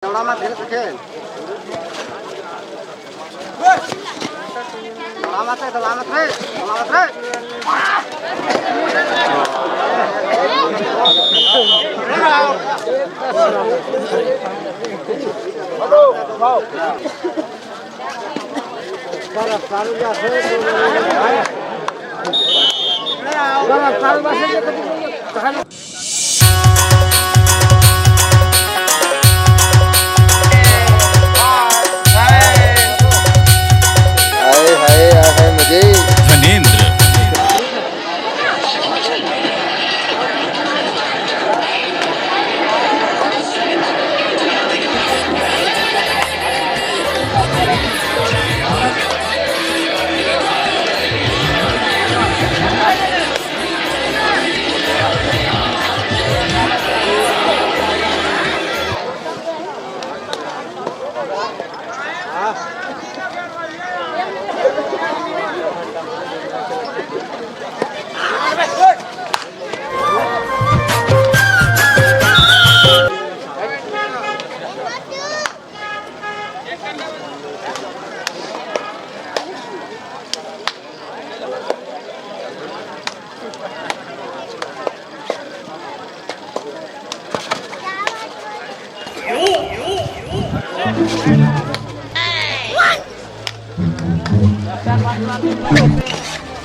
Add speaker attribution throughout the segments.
Speaker 1: Lama din sekian. Lama tre. Halo, mau. Barang saru ya saya. Barang saru masih kita.
Speaker 2: Dhanendra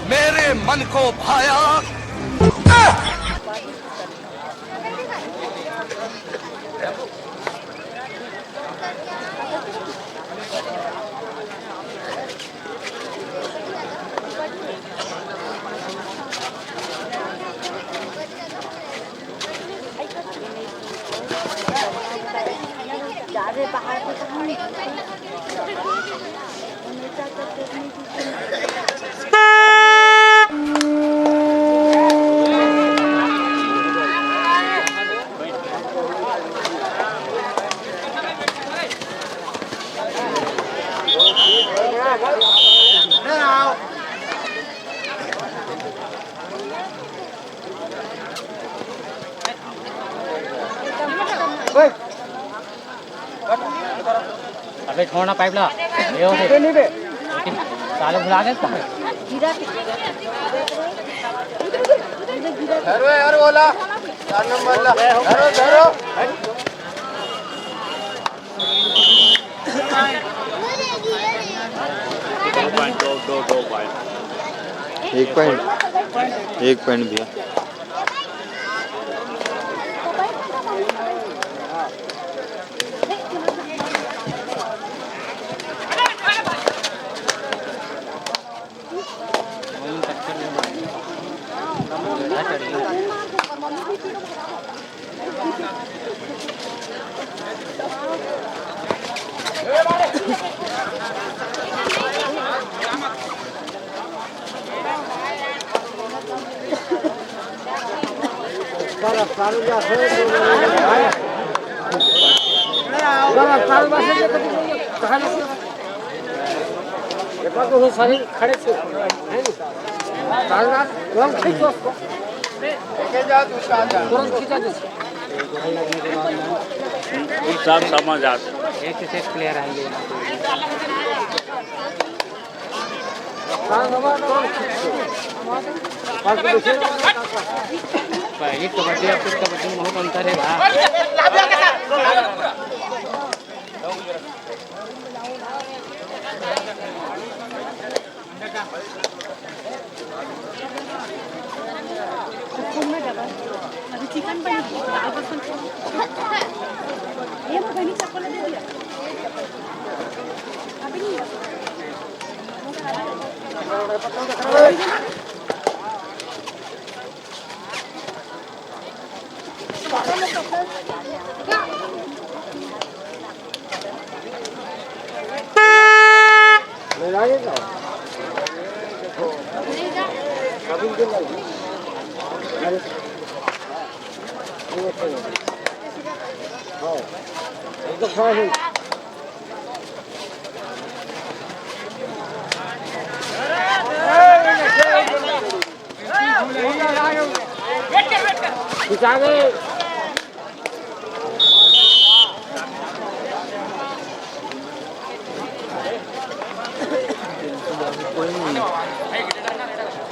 Speaker 3: मेरे मन को भाया।
Speaker 4: अबे छोड़ना पाइप ला ये होते नहीं बे साले भुला गए
Speaker 1: धरो यार बोला 4 नंबर ला धरो
Speaker 5: एक पॉइंट भैया
Speaker 1: barang saru ya saya. Barang saru masih kita कहां से ये बात तो सारे खड़े थे हैं डालना तुरंत खींचो उसको लेके जा दूसरा जा तुरंत खींचा दे
Speaker 2: सब समझ आते
Speaker 4: एक से एक प्लेयर आएंगे पहली कबड्डी और फिर कबड्डी में बहुत अंतर है
Speaker 6: अभी चिकन बनी दाल बसन ये मैं बनी चप्पल दे दिया अभी नहीं
Speaker 1: ले जाएगा कभी के नहीं हां ये तो खा है खिंचा गए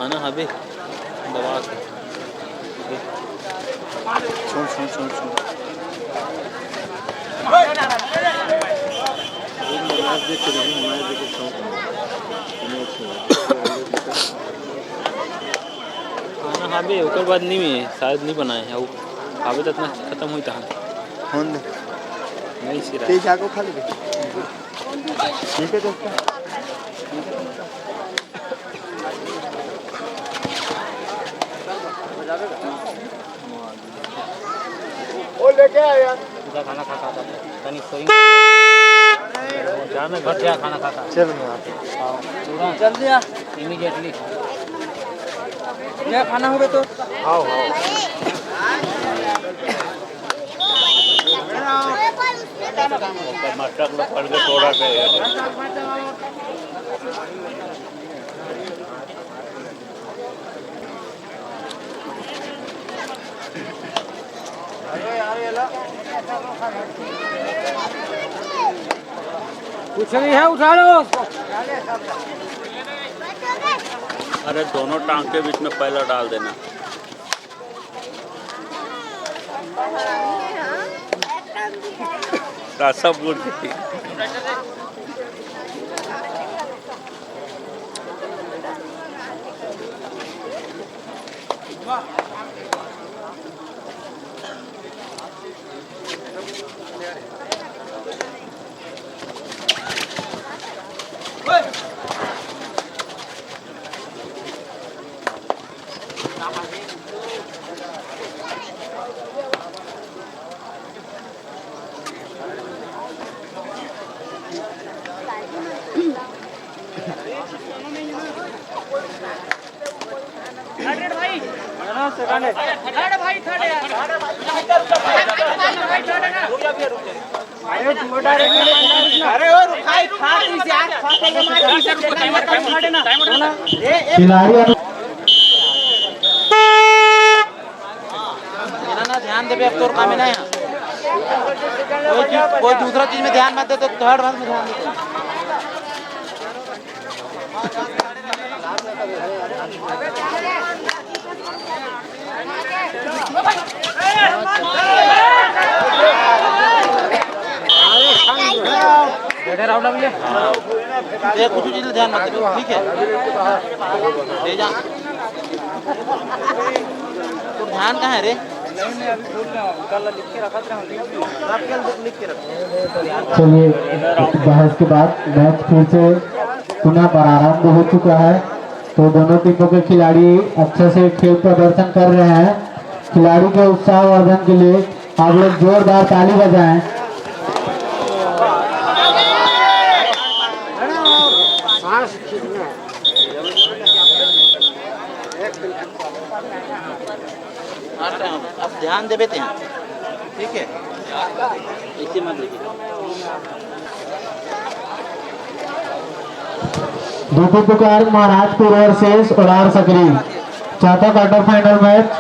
Speaker 5: खाना हबे दबा के सुन सुन सुन सुन खाना हबे ओकर बाद नहीं में शायद नहीं बनाए है वो हबे तो इतना खत्म हुई था नहीं सिरा
Speaker 1: तेज आगो खा ले ठीक है दोस्तों ओ लेके आया
Speaker 4: पूरा खाना खाता था तनी सोई जाना घर जा खाना खाता
Speaker 1: चल मैं
Speaker 4: पूरा
Speaker 1: जल्दी आ
Speaker 4: इमीडिएटली
Speaker 1: ये खाना होवे तो
Speaker 4: आओ
Speaker 2: मटक लोग पड़ के थोड़ा के
Speaker 1: कुछ नहीं है उठा लो उसको
Speaker 2: अरे दोनों टांग के बीच में पहला डाल देना सब गुड़
Speaker 4: ध्यान देवे अब तोर काम नहीं है कोई दूसरा चीज में ध्यान मत दे तो थर्ड बात में ध्यान दे कुछ चीज ध्यान मत दे ठीक है ले जा तो ध्यान कहाँ है रे
Speaker 3: चलिए बहस के बाद मैच फिर से पुनः प्रारंभ हो चुका है तो दोनों टीमों के खिलाड़ी अच्छे से खेल प्रदर्शन कर रहे हैं खिलाड़ी के उत्साह वर्धन के लिए आप लोग जोरदार ताली बजाएं
Speaker 4: अब ध्यान दे देते हैं ठीक है इसे मत देखिए
Speaker 3: दूसरी पुकार महाराजपुर और शेष उड़ार सकरी चौथा क्वार्टर फाइनल मैच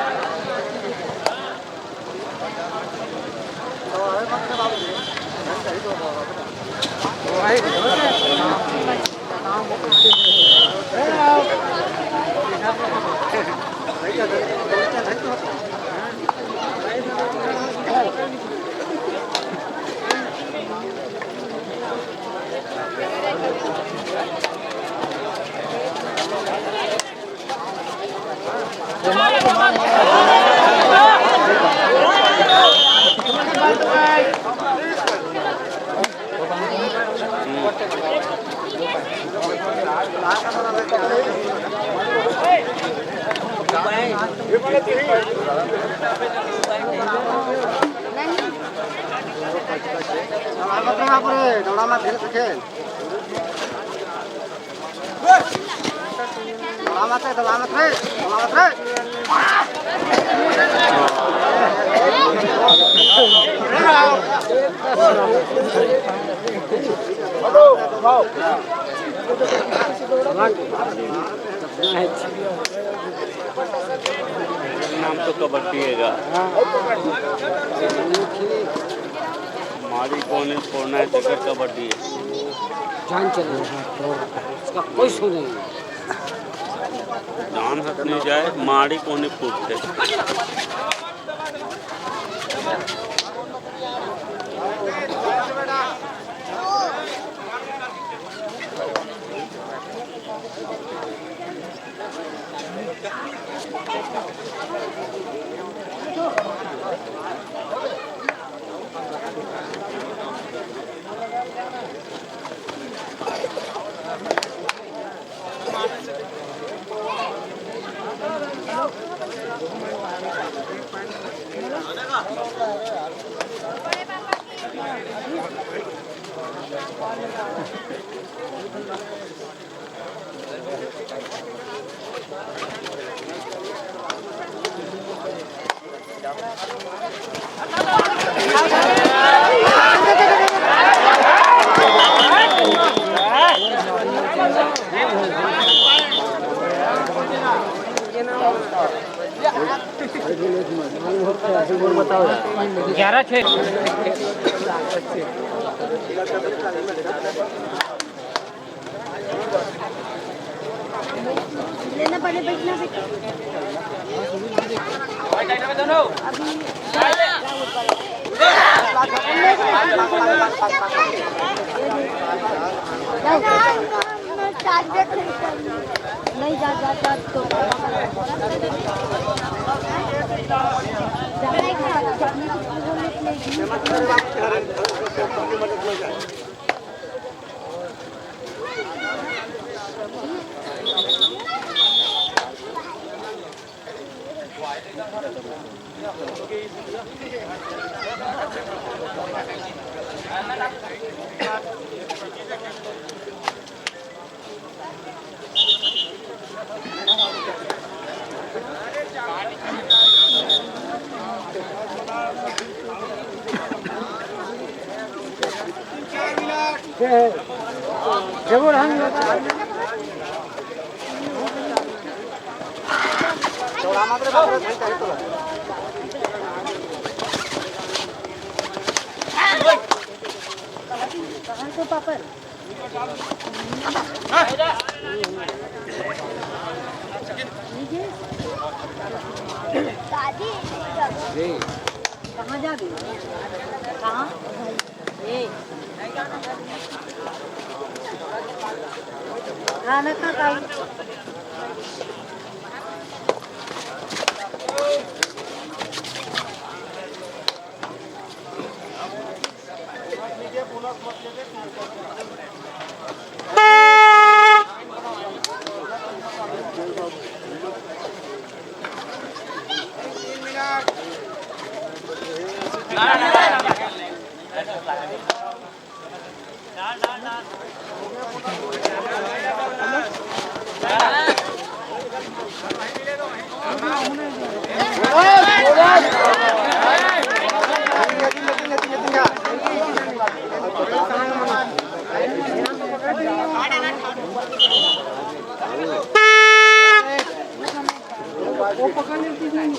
Speaker 2: नाम तो कबड्डी है हमारी कौन छोड़ना है तो कबड्डी है
Speaker 1: जान चले इसका कोई सो नहीं
Speaker 2: जान हथनी जाए माड़ी कोने फूटते
Speaker 4: ग्यारह छः
Speaker 6: लेना पड़े बैठना से नहीं जा तो
Speaker 1: जरूर हम
Speaker 6: तो पापड़ कहाँ जा रही कहाँ खाना खा वो पकड़ने की चीज नहीं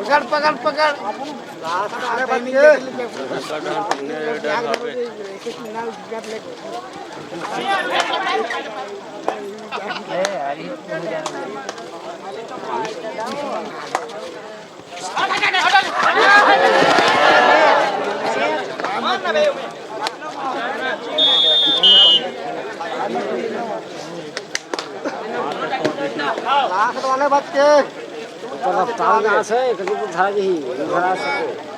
Speaker 6: पकड़ पकड़ पकड़ वाले बच्चे रफ्तार कहाँ से कभी उठा ही उठा सको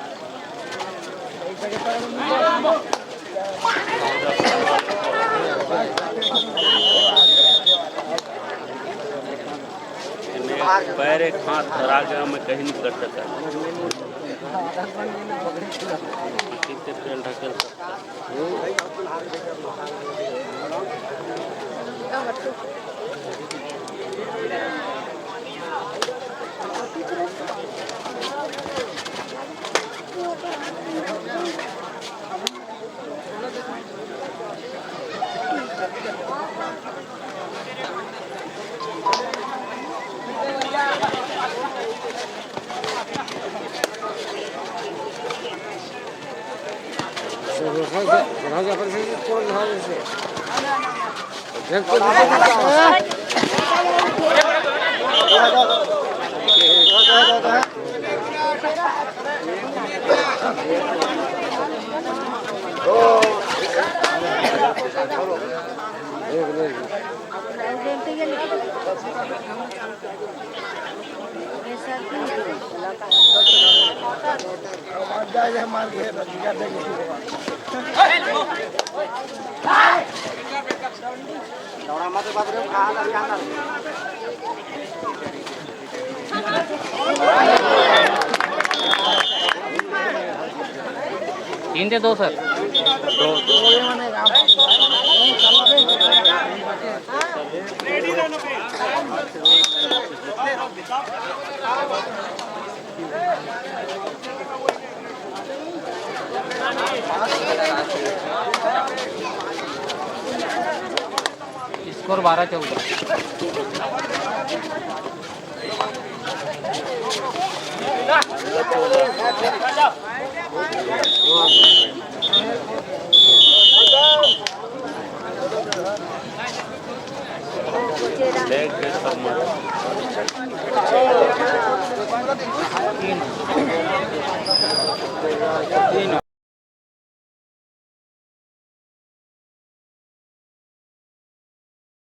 Speaker 2: पैर एक हाथ धरा गया मैं कहीं नहीं कर सकता तेल ढकेल
Speaker 6: राजा पर से कौन है इसे देख तो
Speaker 4: तीन थे दो सर स्कोर 12-14
Speaker 2: देख के सब मत